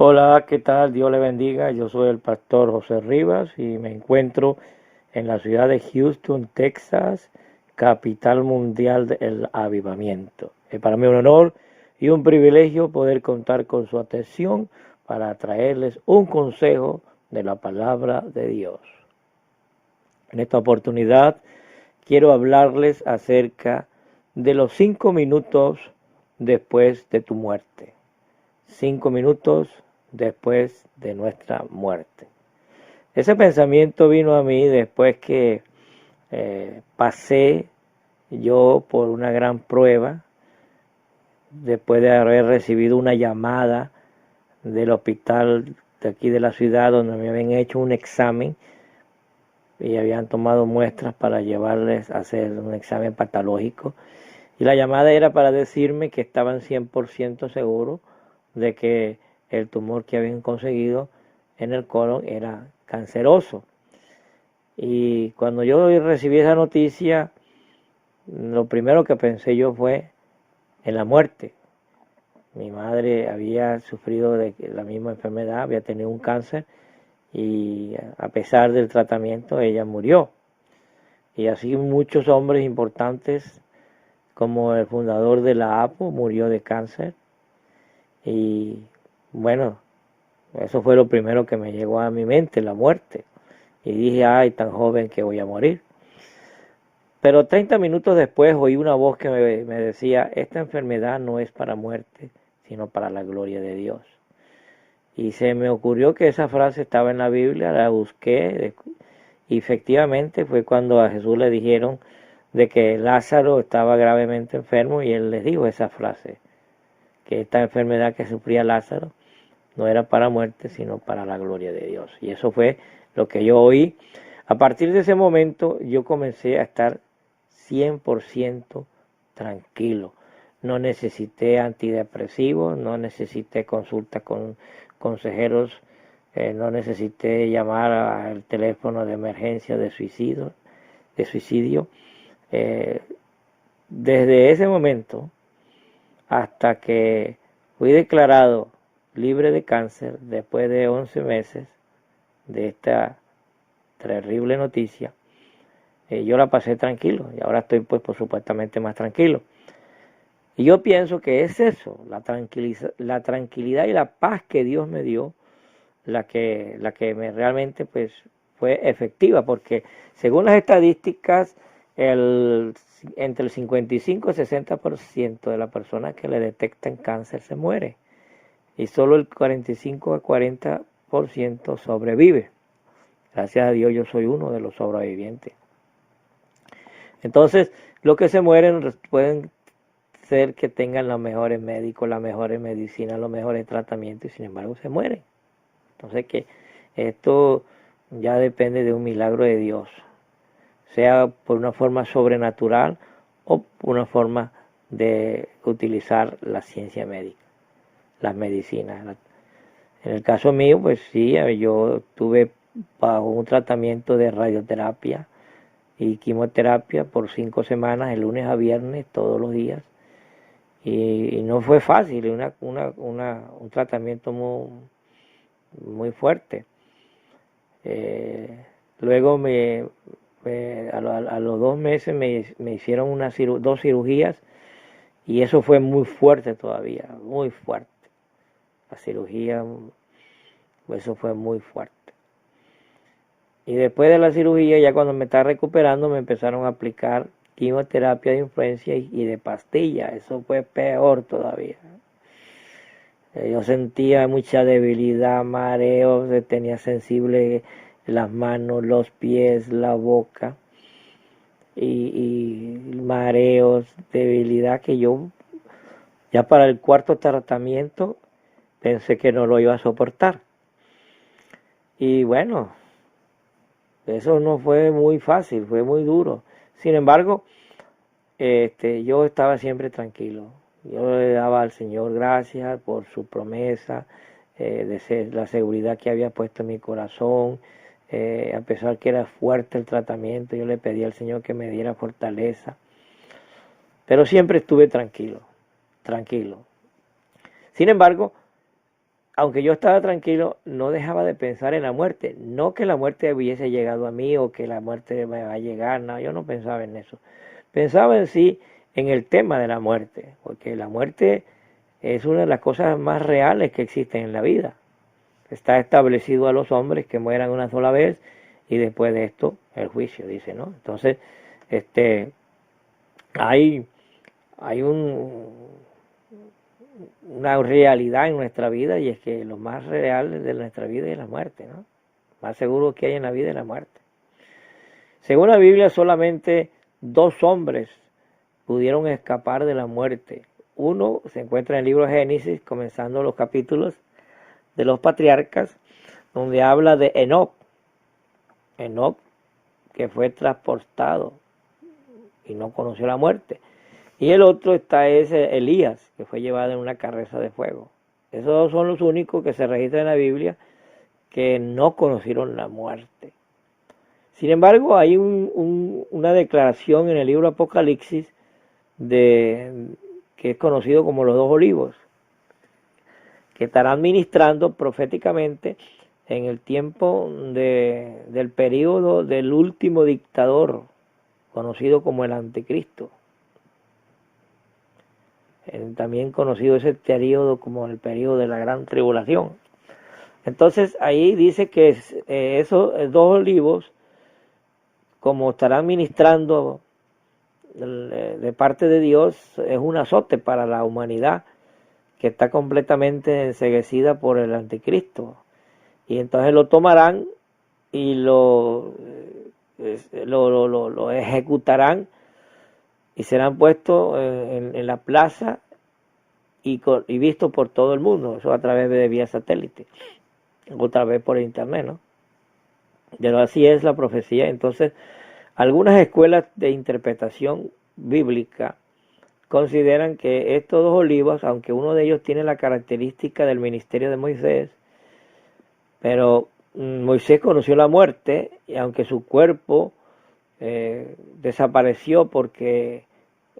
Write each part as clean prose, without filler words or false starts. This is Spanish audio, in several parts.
Hola, ¿qué tal? Dios le bendiga. Yo soy el pastor José Rivas y me encuentro en la ciudad de Houston, Texas, capital mundial del avivamiento. Es para mí un honor y un privilegio poder contar con su atención para traerles un consejo de la palabra de Dios. En esta oportunidad quiero hablarles acerca de los 5 minutos después de tu muerte. 5 minutos después de nuestra muerte. Ese pensamiento vino a mí después que pasé yo por una gran prueba, después de haber recibido una llamada del hospital de aquí de la ciudad donde me habían hecho un examen y habían tomado muestras para llevarles a hacer un examen patológico. Y la llamada era para decirme que estaban 100% seguros de que el tumor que habían conseguido en el colon era canceroso. Y cuando yo recibí esa noticia, lo primero que pensé yo fue en la muerte. Mi madre había sufrido de la misma enfermedad, había tenido un cáncer y a pesar del tratamiento ella murió. Y así muchos hombres importantes como el fundador de la APO murió de cáncer. Y bueno, eso fue lo primero que me llegó a mi mente, la muerte. Y dije, ay, tan joven que voy a morir. Pero 30 minutos después oí una voz que me decía, esta enfermedad no es para muerte, sino para la gloria de Dios. Y se me ocurrió que esa frase estaba en la Biblia, la busqué, y efectivamente fue cuando a Jesús le dijeron de que Lázaro estaba gravemente enfermo y él les dijo esa frase, que esta enfermedad que sufría Lázaro no era para muerte, sino para la gloria de Dios. Y eso fue lo que yo oí. A partir de ese momento yo comencé a estar 100% tranquilo. No necesité antidepresivos, no necesité consulta con consejeros, no necesité llamar al teléfono de emergencia de suicidio. Eh, Desde ese momento hasta que fui declarado libre de cáncer después de 11 meses de esta terrible noticia, yo la pasé tranquilo y ahora estoy pues por supuestamente más tranquilo. Y yo pienso que es eso, la tranquilidad y la paz que Dios me dio, la que me realmente pues fue efectiva, porque según las estadísticas, entre el 55 y 60% de las personas que le detectan cáncer se muere y solo el 45 a 40% sobrevive. Gracias a Dios yo soy uno de los sobrevivientes. Entonces, los que se mueren pueden ser que tengan los mejores médicos, las mejores medicinas, los mejores tratamientos y sin embargo se mueren. Entonces que esto ya depende de un milagro de Dios, sea por una forma sobrenatural o por una forma de utilizar la ciencia médica, las medicinas. En el caso mío, pues sí, yo tuve bajo un tratamiento de radioterapia y quimioterapia por 5 semanas, de lunes a viernes, todos los días. Y no fue fácil, un tratamiento muy fuerte. Luego a los 2 meses me hicieron dos cirugías y eso fue muy fuerte todavía, muy fuerte. La cirugía, eso fue muy fuerte. Y después de la cirugía, ya cuando me estaba recuperando, me empezaron a aplicar quimioterapia de influencia y de pastilla. Eso fue peor todavía. Yo sentía mucha debilidad, mareos, tenía sensible las manos, los pies, la boca y mareos, debilidad que yo ya para el cuarto tratamiento pensé que no lo iba a soportar. Y bueno, eso no fue muy fácil, fue muy duro. Sin embargo, yo estaba siempre tranquilo. Yo le daba al Señor gracias por su promesa, la seguridad que había puesto en mi corazón. A pesar que era fuerte el tratamiento, yo le pedí al Señor que me diera fortaleza. Pero siempre estuve tranquilo, tranquilo. Sin embargo, aunque yo estaba tranquilo, no dejaba de pensar en la muerte. No que la muerte hubiese llegado a mí o que la muerte me va a llegar, no, yo no pensaba en eso. Pensaba en sí en el tema de la muerte, porque la muerte es una de las cosas más reales que existen en la vida. Está establecido a los hombres que mueran una sola vez y después de esto el juicio, dice, ¿no? Entonces, hay, hay una realidad en nuestra vida, y es que lo más real de nuestra vida es la muerte, ¿no? Más seguro que hay en la vida es la muerte. Según la Biblia, solamente 2 hombres pudieron escapar de la muerte. Uno se encuentra en el libro de Génesis, comenzando los capítulos de los patriarcas, donde habla de Enoc. Enoc, que fue transportado y no conoció la muerte. Y el otro es Elías, que fue llevado en una carreta de fuego. Esos 2 son los únicos que se registran en la Biblia que no conocieron la muerte. Sin embargo, hay una declaración en el libro Apocalipsis que es conocido como los 2 olivos, que estarán ministrando proféticamente en el tiempo del período del último dictador, conocido como el Anticristo. También conocido ese periodo como el periodo de la gran tribulación. Entonces ahí dice que esos 2 olivos, como estarán ministrando de parte de Dios, es un azote para la humanidad que está completamente enceguecida por el Anticristo. Y entonces lo tomarán y lo ejecutarán y serán puestos en la plaza y vistos por todo el mundo. Eso a través de vía satélite, otra vez por internet, ¿no? Pero así es la profecía. Entonces, algunas escuelas de interpretación bíblica consideran que estos 2 olivos, aunque uno de ellos tiene la característica del ministerio de Moisés, pero Moisés conoció la muerte, y aunque su cuerpo desapareció porque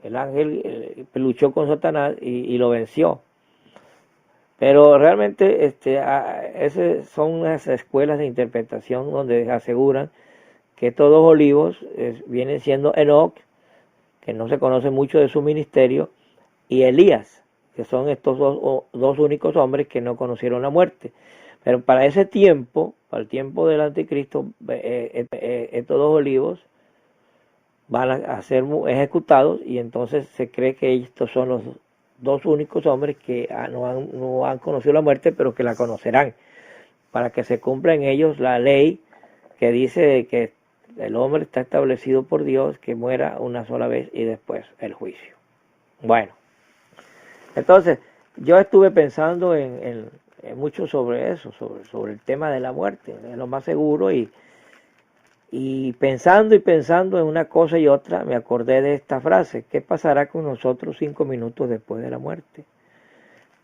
el ángel luchó con Satanás y lo venció. Pero realmente esas son unas escuelas de interpretación donde aseguran que estos 2 olivos vienen siendo Enoc, que no se conoce mucho de su ministerio, y Elías, que son estos 2 únicos hombres que no conocieron la muerte. Pero para ese tiempo, para el tiempo del Anticristo, estos 2 olivos van a ser ejecutados, y entonces se cree que estos son los 2 únicos hombres que no han conocido la muerte, pero que la conocerán, para que se cumpla en ellos la ley que dice que el hombre está establecido por Dios, que muera una sola vez y después el juicio. Bueno, entonces yo estuve pensando en mucho sobre eso, sobre el tema de la muerte, es lo más seguro, y pensando en una cosa y otra, me acordé de esta frase: ¿qué pasará con nosotros 5 minutos después de la muerte?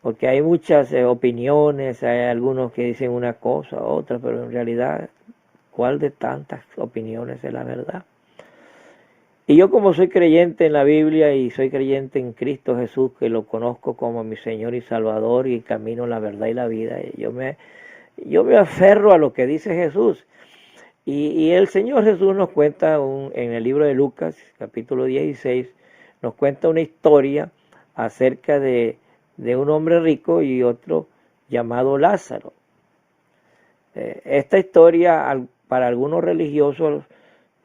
Porque hay muchas opiniones, hay algunos que dicen una cosa, otra, pero en realidad, ¿cuál de tantas opiniones es la verdad? Y yo, como soy creyente en la Biblia y soy creyente en Cristo Jesús, que lo conozco como mi Señor y Salvador, y camino la verdad y la vida, yo me aferro a lo que dice Jesús. Y el Señor Jesús nos cuenta en el libro de Lucas, capítulo 16, nos cuenta una historia acerca de un hombre rico y otro llamado Lázaro. Esta historia, para algunos religiosos,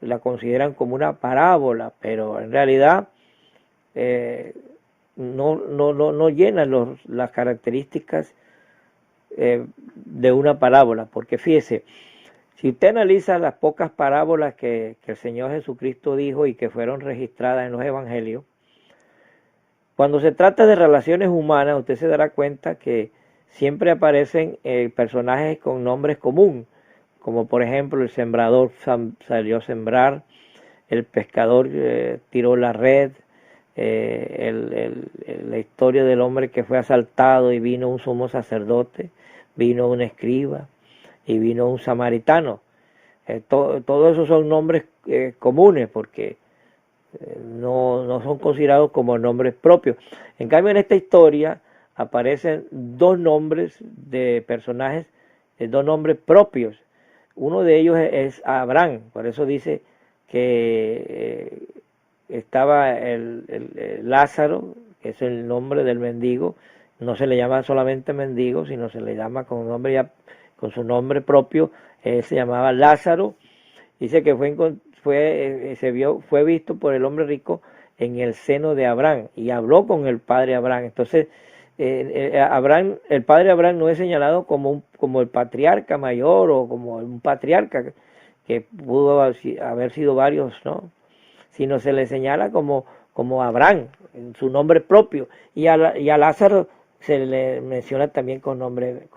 la consideran como una parábola, pero en realidad no llena las características de una parábola, porque fíjese, si usted analiza las pocas parábolas que el Señor Jesucristo dijo y que fueron registradas en los evangelios, cuando se trata de relaciones humanas, usted se dará cuenta que siempre aparecen personajes con nombres comunes, como por ejemplo el sembrador salió a sembrar, el pescador tiró la red, la historia del hombre que fue asaltado y vino un sumo sacerdote, vino un escriba y vino un samaritano. Todos esos son nombres comunes, porque no son considerados como nombres propios. En cambio, en esta historia aparecen 2 nombres de personajes, dos nombres propios. Uno de ellos es Abraham, por eso dice que estaba el Lázaro, que es el nombre del mendigo. No se le llama solamente mendigo, sino se le llama con nombre ya, con su nombre propio. Se llamaba Lázaro. Dice que fue visto por el hombre rico en el seno de Abraham y habló con el padre Abraham. Entonces, Abraham, el padre Abraham no es señalado como el patriarca mayor o como un patriarca que pudo haber sido varios, ¿no? Sino se le señala como Abraham, en su nombre propio, y a Lázaro se le menciona también con nombre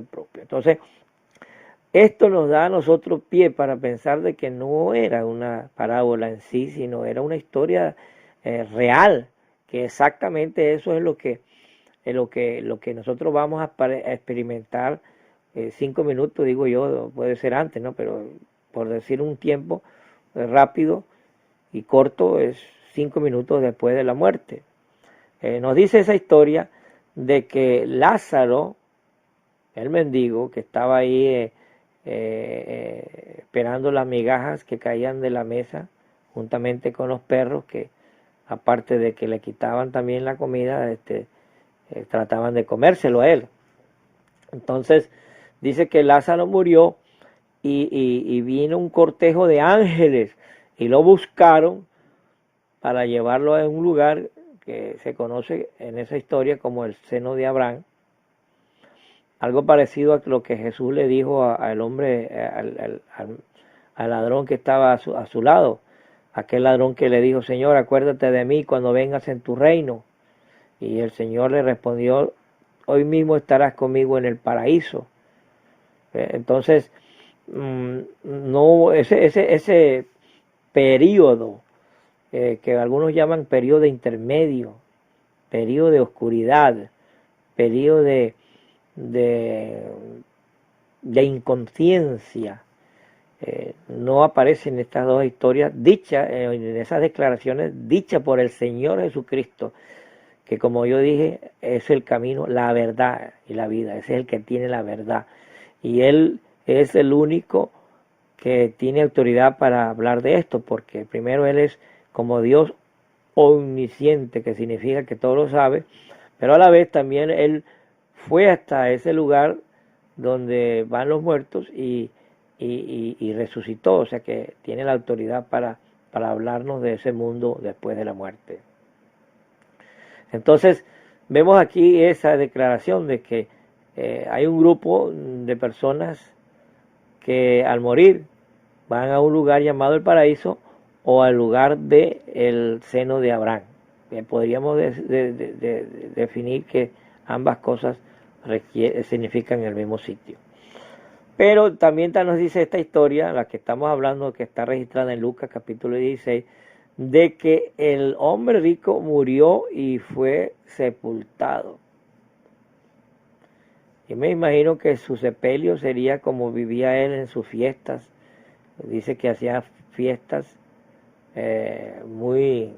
propio. Entonces, esto nos da a nosotros pie para pensar de que no era una parábola en sí, sino era una historia real, que exactamente eso es lo que nosotros vamos a experimentar 5 minutos, digo yo, puede ser antes, ¿no? Pero por decir un tiempo rápido y corto, es 5 minutos después de la muerte. Nos dice esa historia de que Lázaro, el mendigo, que estaba ahí esperando las migajas que caían de la mesa, juntamente con los perros, que aparte de que le quitaban también la comida, trataban de comérselo a él. Entonces dice que Lázaro murió y vino un cortejo de ángeles y lo buscaron para llevarlo a un lugar que se conoce en esa historia como el seno de Abraham. Algo parecido a lo que Jesús le dijo al hombre, al ladrón que estaba a su lado. Aquel ladrón que le dijo: Señor, acuérdate de mí cuando vengas en tu reino. Y el Señor le respondió: hoy mismo estarás conmigo en el paraíso. Entonces, no, ese periodo que algunos llaman periodo intermedio, periodo de oscuridad, periodo de inconsciencia, no aparece en estas dos historias dichas, en esas declaraciones dichas por el Señor Jesucristo, que como yo dije, es el camino, la verdad y la vida. Ese es el que tiene la verdad. Y Él es el único que tiene autoridad para hablar de esto, porque primero Él es como Dios omnisciente, que significa que todo lo sabe, pero a la vez también Él fue hasta ese lugar donde van los muertos y resucitó, o sea que tiene la autoridad para hablarnos de ese mundo después de la muerte. Entonces vemos aquí esa declaración de que hay un grupo de personas que al morir van a un lugar llamado el paraíso o al lugar del seno de Abraham. Podríamos definir que ambas cosas significan el mismo sitio. Pero también nos dice esta historia, la que estamos hablando, que está registrada en Lucas capítulo 16, de que el hombre rico murió y fue sepultado. Yo me imagino que su sepelio sería como vivía él en sus fiestas. Dice que hacía fiestas muy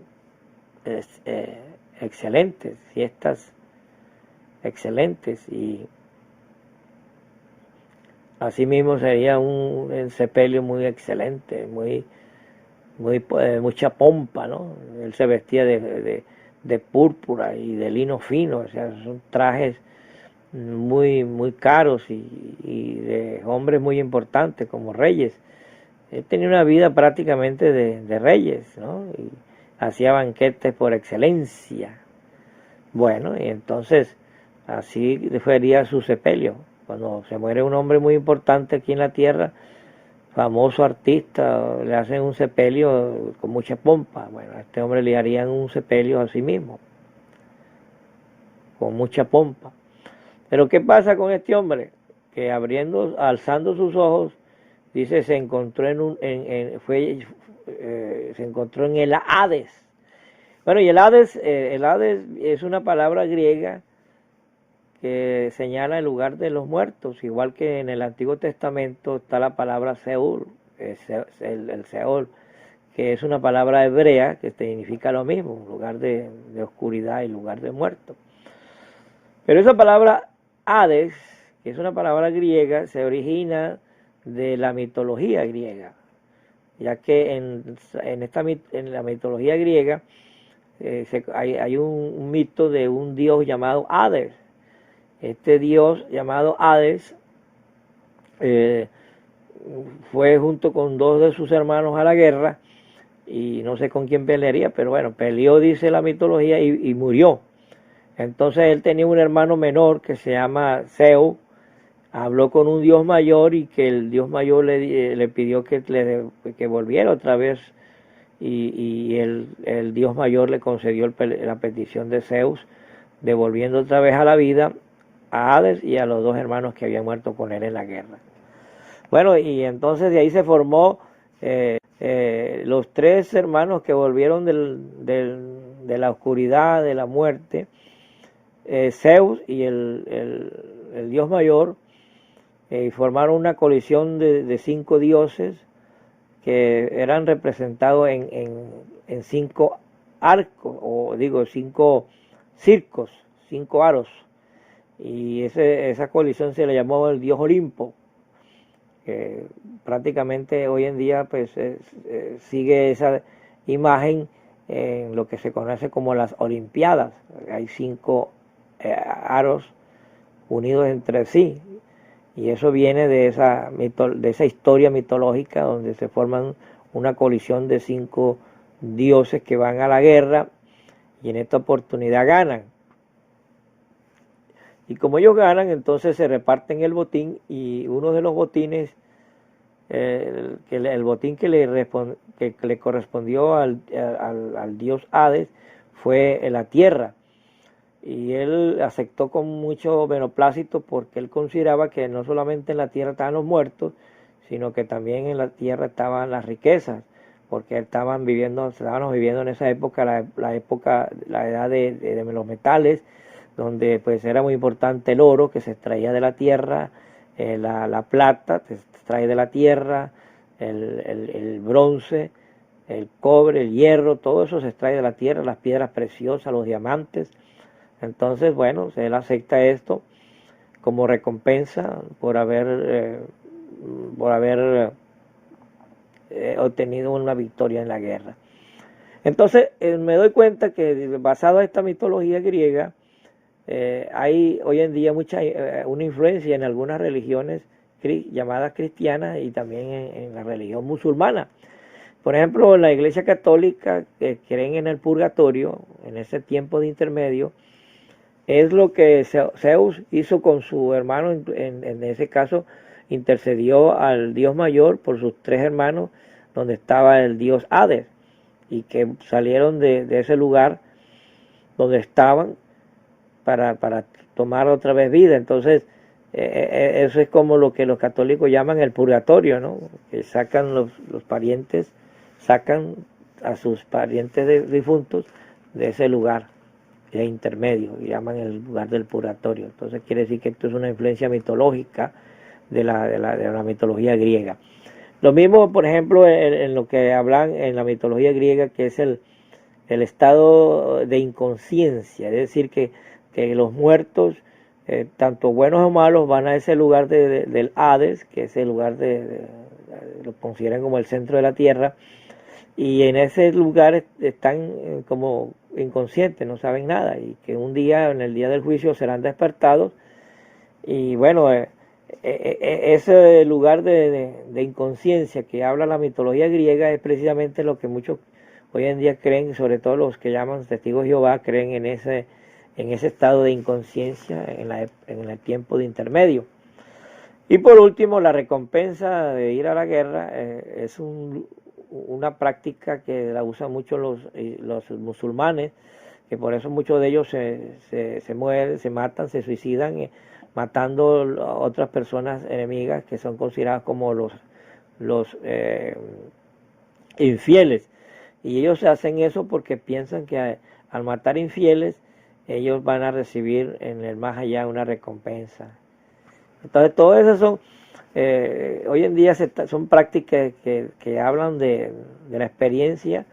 excelentes, fiestas excelentes, y asimismo sería un sepelio muy excelente, mucha pompa, ¿no? Él se vestía de púrpura y de lino fino, o sea, son trajes muy caros y de hombres muy importantes como reyes. Él tenía una vida prácticamente de reyes, ¿no? Y hacía banquetes por excelencia. Bueno, y entonces así sería su sepelio. Cuando se muere un hombre muy importante aquí en la tierra, famoso artista, le hacen un sepelio con mucha pompa. Bueno, a este hombre le harían un sepelio a sí mismo, con mucha pompa. Pero ¿qué pasa con este hombre? Que alzando sus ojos, dice, se encontró se encontró en el Hades. Bueno, y el Hades es una palabra griega que señala el lugar de los muertos, igual que en el Antiguo Testamento está la palabra Seúl, el Seol, que es una palabra hebrea que significa lo mismo, lugar de oscuridad y lugar de muertos. Pero esa palabra Hades, que es una palabra griega, se origina de la mitología griega, ya que en la mitología griega hay un mito de un dios llamado Hades. Este dios llamado Hades fue junto con dos de sus hermanos a la guerra, y no sé con quién pelearía, pero bueno, peleó, dice la mitología, y murió. Entonces él tenía un hermano menor que se llama Zeus, habló con un dios mayor, y que el dios mayor le pidió que volviera otra vez, y el dios mayor le concedió la petición de Zeus, devolviendo otra vez a la vida a Hades y a los dos hermanos que habían muerto con él en la guerra. Bueno, y entonces de ahí se formó los tres hermanos que volvieron de la oscuridad, de la muerte, Zeus y el dios mayor, formaron una coalición de 5 dioses que eran representados en 5 arcos, o digo 5 circos, 5 aros, y esa coalición se le llamó el dios Olimpo, que prácticamente hoy en día pues sigue esa imagen en lo que se conoce como las Olimpiadas. Hay 5 aros unidos entre sí, y eso viene de esa historia mitológica donde se forman una coalición de 5 dioses que van a la guerra, y en esta oportunidad ganan. Y como ellos ganan, entonces se reparten el botín, y uno de los botines, el botín que le correspondió al dios Hades, fue la tierra. Y él aceptó con mucho beneplácito, porque él consideraba que no solamente en la tierra estaban los muertos, sino que también en la tierra estaban las riquezas, porque estábamos viviendo en esa época, la edad de los metales, donde pues era muy importante el oro, que se extraía de la tierra, la plata se extrae de la tierra, el bronce, el cobre, el hierro, todo eso se extrae de la tierra, las piedras preciosas, los diamantes. Entonces, bueno, él acepta esto como recompensa por haber obtenido una victoria en la guerra. Entonces, me doy cuenta que basado en esta mitología griega, hay hoy en día una influencia en algunas religiones llamadas cristianas, y también en la religión musulmana. Por ejemplo, en la Iglesia Católica, que creen en el purgatorio, en ese tiempo de intermedio, es lo que Zeus hizo con su hermano. En ese caso intercedió al dios mayor por sus 3 hermanos, donde estaba el dios Hades, y que salieron de ese lugar donde estaban para tomar otra vez vida. Entonces eso es como lo que los católicos llaman el purgatorio, ¿no? Que sacan los parientes, sacan a sus parientes difuntos de ese lugar de intermedio, y llaman el lugar del purgatorio. Entonces quiere decir que esto es una influencia mitológica de la mitología griega. Lo mismo, por ejemplo, en lo que hablan en la mitología griega, que es el estado de inconsciencia, es decir, que los muertos, tanto buenos o malos, van a ese lugar del Hades, que es el lugar lo consideran como el centro de la tierra, y en ese lugar están como inconscientes, no saben nada, y que un día, en el día del juicio, serán despertados. Y bueno, ese lugar de inconsciencia que habla la mitología griega es precisamente lo que muchos hoy en día creen, sobre todo los que llaman testigos de Jehová, creen en ese estado de inconsciencia en el tiempo de intermedio. Y por último, la recompensa de ir a la guerra es una práctica que la usan mucho los musulmanes, que por eso muchos de ellos se mueren, se matan, se suicidan, matando a otras personas enemigas, que son consideradas como los infieles. Y ellos hacen eso porque piensan que al matar infieles, ellos van a recibir en el más allá una recompensa. Entonces, todo eso son, hoy en día son prácticas que hablan de la experiencia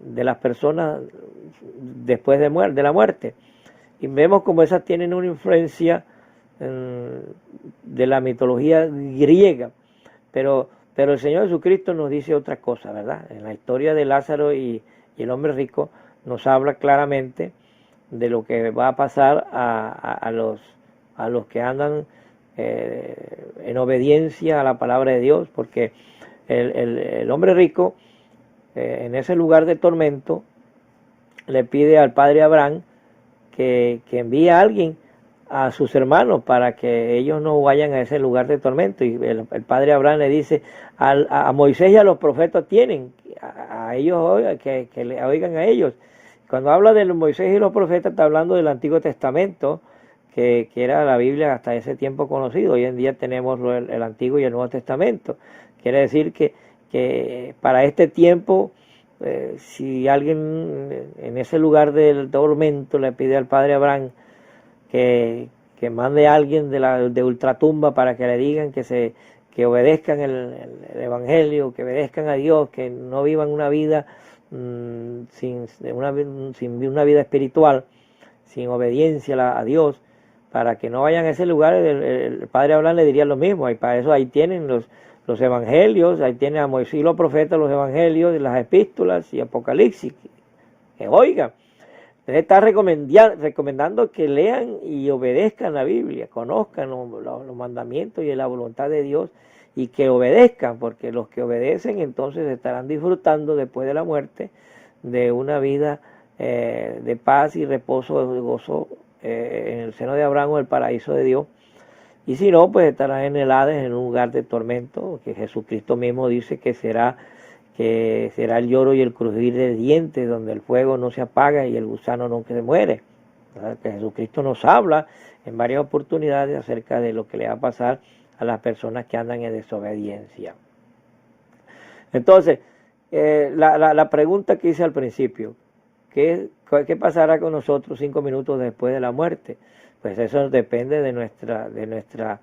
de las personas después de la muerte. Y vemos como esas tienen una influencia de la mitología griega, pero el Señor Jesucristo nos dice otra cosa, ¿verdad? En la historia de Lázaro y el hombre rico nos habla claramente de lo que va a pasar a los que andan en obediencia a la palabra de Dios, porque el hombre rico en ese lugar de tormento le pide al padre Abraham que envíe a alguien a sus hermanos para que ellos no vayan a ese lugar de tormento. Y el padre Abraham le dice a Moisés y a los profetas tienen, a ellos que le oigan a ellos. Cuando habla de Moisés y los profetas está hablando del Antiguo Testamento, que era la Biblia hasta ese tiempo conocido. Hoy en día tenemos el Antiguo y el Nuevo Testamento. Quiere decir que para este tiempo, si alguien en ese lugar del tormento le pide al padre Abraham que mande a alguien de ultratumba para que le digan que obedezcan el Evangelio, que obedezcan a Dios, que no vivan una vida sin una vida espiritual, sin obediencia a Dios, para que no vayan a ese lugar, el padre Abraham le diría lo mismo, y para eso ahí tienen los evangelios, ahí tienen a Moisés y los profetas, los evangelios, las epístolas y Apocalipsis, que oigan. Él está recomendando que lean y obedezcan la Biblia, conozcan los mandamientos y la voluntad de Dios y que obedezcan, porque los que obedecen entonces estarán disfrutando después de la muerte de una vida de paz y reposo, de gozo en el seno de Abraham o el paraíso de Dios. Y si no, pues estarán en el Hades, en un lugar de tormento, que Jesucristo mismo dice que será el lloro y el crujir de dientes, donde el fuego no se apaga y el gusano nunca se muere. ¿Verdad? Que Jesucristo nos habla en varias oportunidades acerca de lo que le va a pasar a las personas que andan en desobediencia. Entonces, la pregunta que hice al principio, ¿qué pasará con nosotros 5 minutos después de la muerte? Pues eso depende de nuestra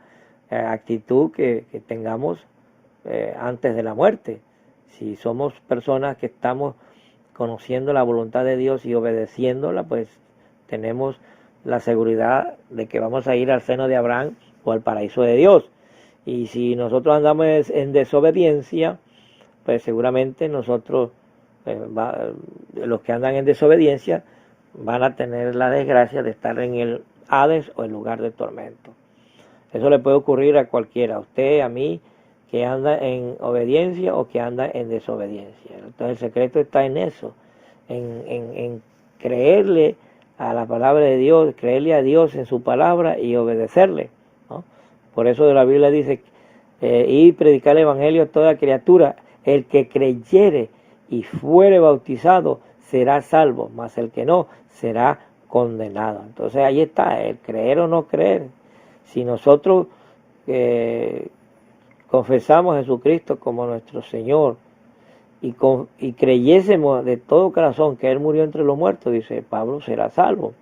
actitud que tengamos antes de la muerte. Si somos personas que estamos conociendo la voluntad de Dios y obedeciéndola, pues tenemos la seguridad de que vamos a ir al seno de Abraham o al paraíso de Dios. Y si nosotros andamos en desobediencia, pues seguramente nosotros, los que andan en desobediencia, van a tener la desgracia de estar en el Hades o el lugar de tormento. Eso le puede ocurrir a cualquiera, a usted, a mí, que anda en obediencia o que anda en desobediencia. Entonces el secreto está en eso, en creerle a la palabra de Dios, creerle a Dios en su palabra y obedecerle, ¿no? Por eso de la Biblia dice, y predicar el evangelio a toda criatura, el que creyere y fuere bautizado será salvo, mas el que no será condenado. Entonces ahí está, el creer o no creer. Si nosotros confesamos a Jesucristo como nuestro Señor y creyésemos de todo corazón que Él murió entre los muertos, dice Pablo, será salvo.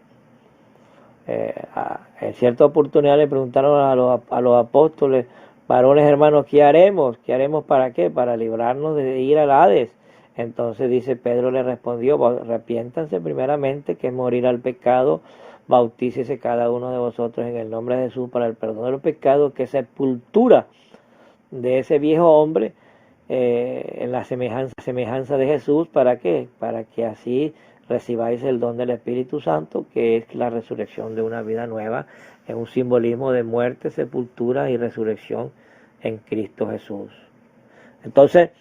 En cierta oportunidad le preguntaron a los apóstoles, varones hermanos, ¿qué haremos? ¿Qué haremos para qué? Para librarnos de ir al Hades. Entonces dice Pedro, le respondió, arrepiéntanse primeramente, que es morir al pecado, bautícese cada uno de vosotros en el nombre de Jesús para el perdón de los pecados, que sepultura de ese viejo hombre en la semejanza de Jesús. ¿Para qué? Para que así recibáis el don del Espíritu Santo, que es la resurrección de una vida nueva. Es un simbolismo de muerte, sepultura y resurrección en Cristo Jesús. Entonces,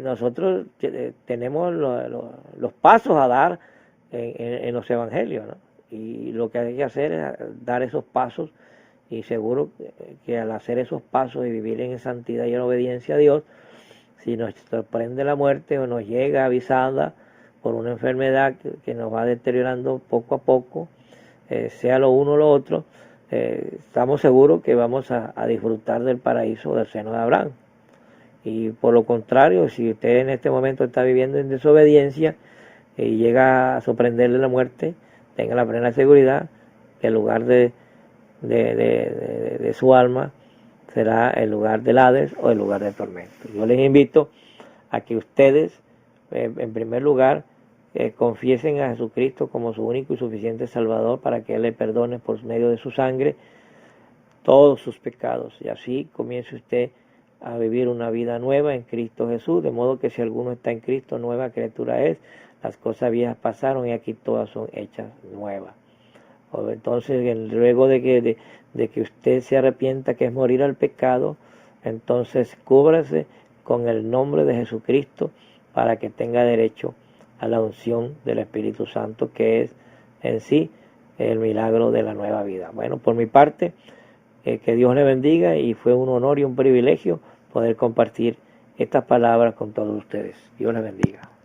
nosotros tenemos los pasos a dar en los evangelios, ¿no? Y lo que hay que hacer es dar esos pasos, y seguro que al hacer esos pasos y vivir en santidad y en obediencia a Dios, si nos sorprende la muerte o nos llega avisada por una enfermedad que nos va deteriorando poco a poco, sea lo uno o lo otro, estamos seguros que vamos a disfrutar del paraíso del seno de Abraham. Y por lo contrario, si usted en este momento está viviendo en desobediencia y llega a sorprenderle la muerte, tenga la plena seguridad que el lugar de su alma será el lugar del Hades o el lugar del tormento. Yo les invito a que ustedes, en primer lugar, confiesen a Jesucristo como su único y suficiente Salvador, para que Él les perdone por medio de su sangre todos sus pecados, y así comience usted a vivir una vida nueva en Cristo Jesús, de modo que si alguno está en Cristo, nueva criatura es, las cosas viejas pasaron y aquí todas son hechas nuevas. Entonces, luego de que usted se arrepienta, que es morir al pecado, entonces cúbrase con el nombre de Jesucristo para que tenga derecho a la unción del Espíritu Santo, que es en sí el milagro de la nueva vida. Bueno, por mi parte, que Dios le bendiga, y fue un honor y un privilegio poder compartir estas palabras con todos ustedes. Dios les bendiga.